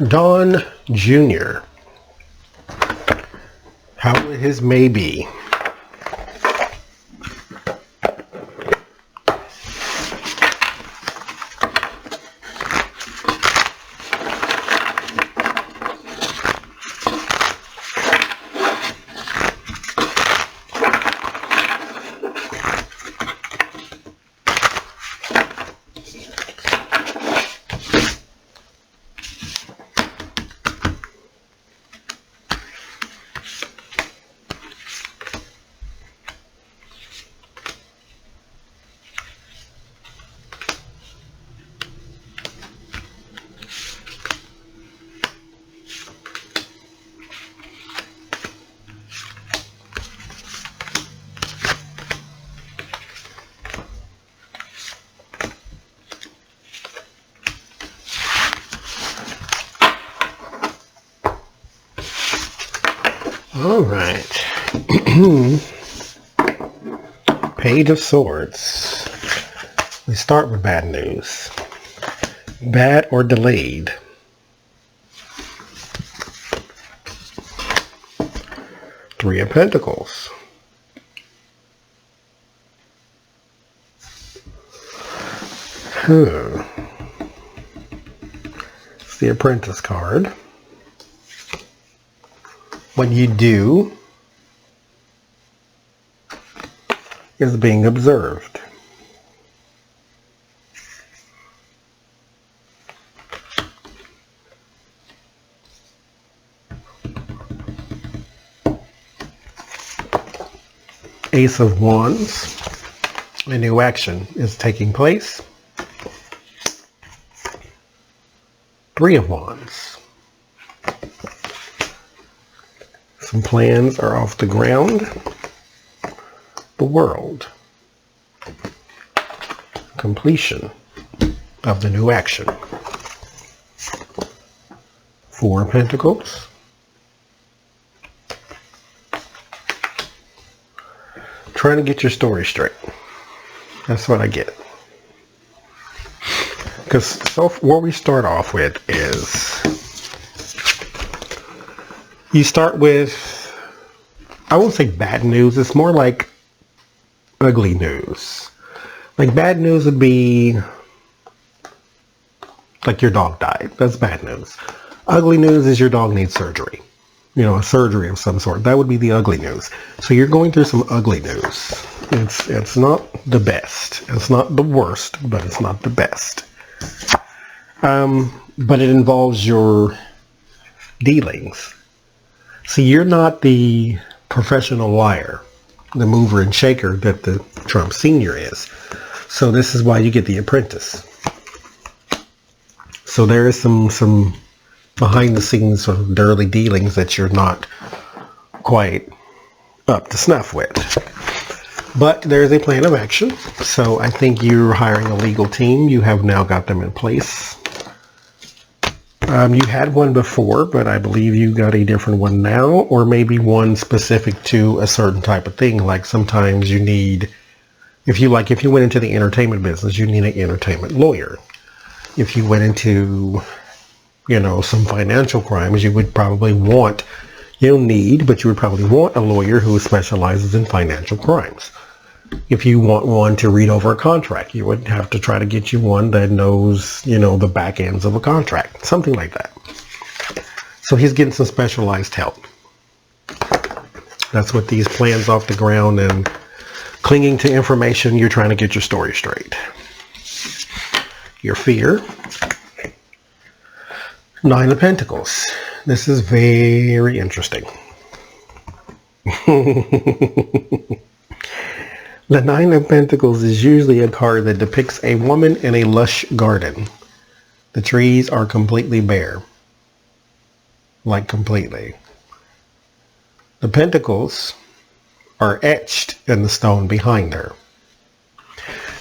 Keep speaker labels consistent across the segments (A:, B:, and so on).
A: Don Jr. How would his may be? All right. Page of Swords. We start with bad news. Bad or delayed. Three of Pentacles. It's the Apprentice card. What you do is being observed. Ace of Wands. A new action is taking place. Three of Wands. Some plans are off the ground. The World. Completion of the new action. Four of Pentacles. Trying to get your story straight. That's what I get. Because so what we start off with is you start with, I won't say bad news, it's more like ugly news. Like bad news would be like your dog died. That's bad news. Ugly news is your dog needs surgery. You know, a surgery of some sort. That would be the ugly news. So you're going through some ugly news. It's not the best. It's not the worst, but it's not the best. But it involves your dealings. See, you're not the professional liar, the mover and shaker that the Trump Senior is. So this is why you get the Apprentice. So there is some behind the scenes sort of dirty dealings that you're not quite up to snuff with. But there's a plan of action. So I think you're hiring a legal team. You have now got them in place. You had one before, but I believe you got a different one now, or maybe one specific to a certain type of thing. Like sometimes you need, if you went into the entertainment business, you need an entertainment lawyer. If you went into, some financial crimes, you would probably want, but you would probably want a lawyer who specializes in financial crimes. If you want one to read over a contract, you would have to try to get you one that knows, the back ends of a contract, something like that. So he's getting some specialized help. That's what these plans off the ground and clinging to information, you're trying to get your story straight. Your fear. Nine of Pentacles. This is very interesting. The Nine of Pentacles is usually a card that depicts a woman in a lush garden. The trees are completely bare. Like completely. The pentacles are etched in the stone behind her.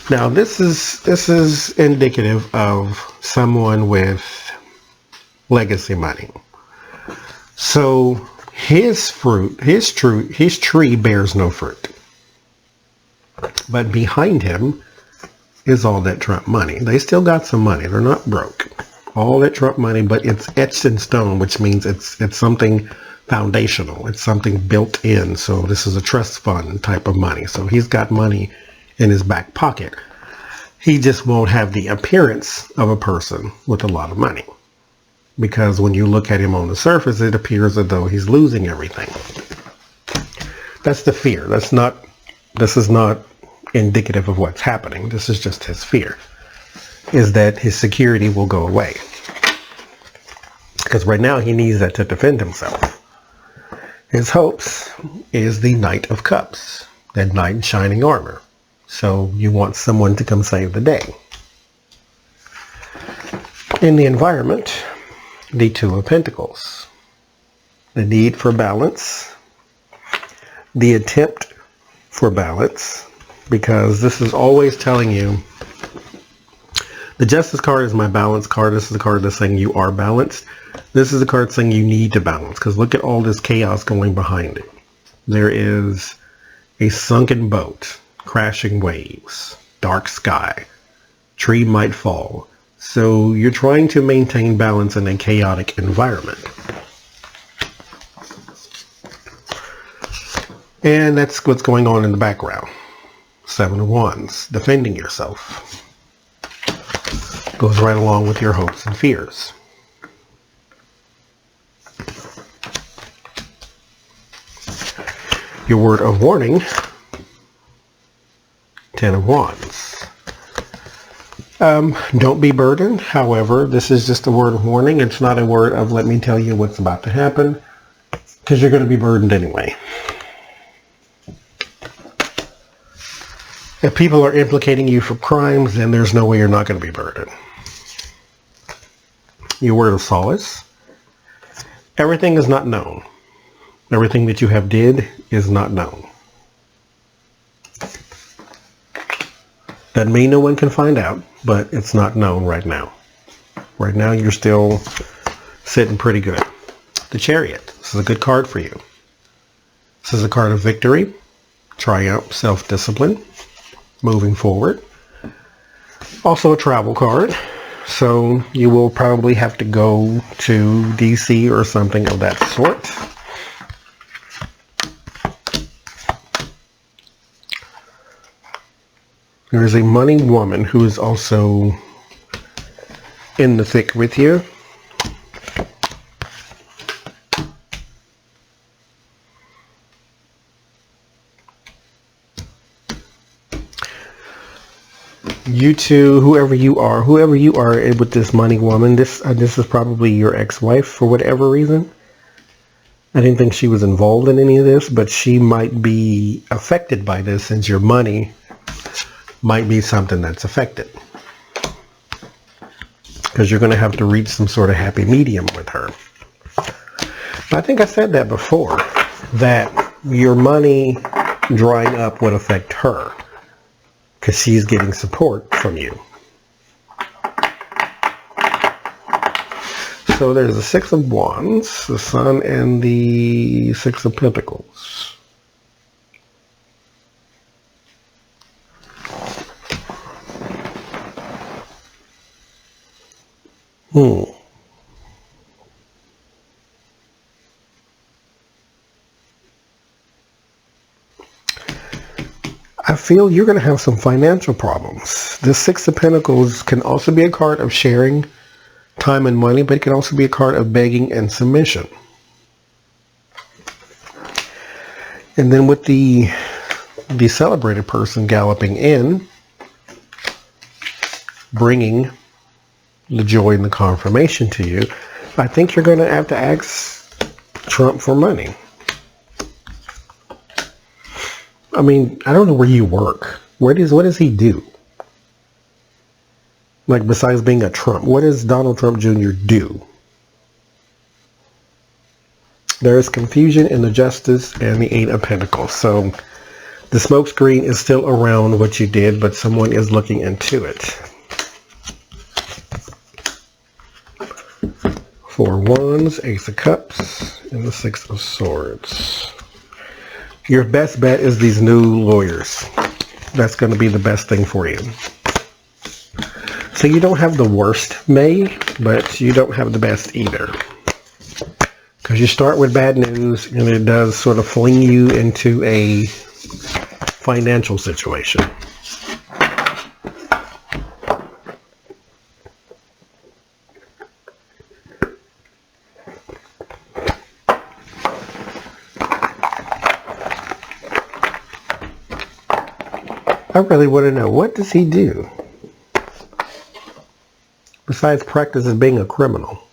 A: Now this is indicative of someone with legacy money. So his tree bears no fruit. But behind him is all that Trump money. They still got some money. They're not broke. All that Trump money, but it's etched in stone, which means it's something foundational. It's something built in. So this is a trust fund type of money. So he's got money in his back pocket. He just won't have the appearance of a person with a lot of money. Because when you look at him on the surface, it appears as though he's losing everything. That's the fear. This is not indicative of what's happening. This is just his fear, is that his security will go away. Because right now he needs that to defend himself. His hopes is the Knight of Cups, that knight in shining armor. So you want someone to come save the day. In the environment, the Two of Pentacles. The need for balance. The attempt for balance. Because this is always telling you, the Justice card is my balance card. This is the card that's saying you are balanced. This is the card saying you need to balance. Because look at all this chaos going behind it. There is a sunken boat, crashing waves, dark sky, tree might fall. So you're trying to maintain balance in a chaotic environment. And that's what's going on in the background. Seven of Wands, defending yourself. Goes right along with your hopes and fears. Your word of warning, Ten of Wands. Don't be burdened. However, this is just a word of warning. It's not a word of let me tell you what's about to happen, because you're going to be burdened anyway. If people are implicating you for crimes, then there's no way you're not going to be burdened. Your word of solace. Everything is not known. Everything that you have did is not known. Doesn't mean no one can find out, but it's not known right now. Right now you're still sitting pretty good. The Chariot. This is a good card for you. This is a card of victory, triumph, self-discipline, moving forward. Also a travel card. So you will probably have to go to DC or something of that sort. There is a money woman who is also in the thick with you. You two, whoever you are with this money woman, this is probably your ex-wife for whatever reason. I didn't think she was involved in any of this, but she might be affected by this, since your money might be something that's affected. Because you're going to have to reach some sort of happy medium with her. I think I said that before, that your money drying up would affect her, because she's getting support from you. So there's the Six of Wands, the Sun, and the Six of Pentacles. I feel you're going to have some financial problems. The Six of Pentacles can also be a card of sharing time and money, but it can also be a card of begging and submission. And then with the celebrated person galloping in, bringing the joy and the confirmation to you, I think you're going to have to ask Trump for money. I mean, I don't know where you work. What does he do? Like, besides being a Trump, what does Donald Trump Jr. do? There is confusion in the Justice and the Eight of Pentacles. So the smokescreen is still around what you did, but someone is looking into it. Four of Wands, Ace of Cups, and the Six of Swords. Your best bet is these new lawyers. That's going to be the best thing for you. So you don't have the worst May, but you don't have the best either. Because you start with bad news, and it does sort of fling you into a financial situation. I really want to know, what does he do besides practice as being a criminal?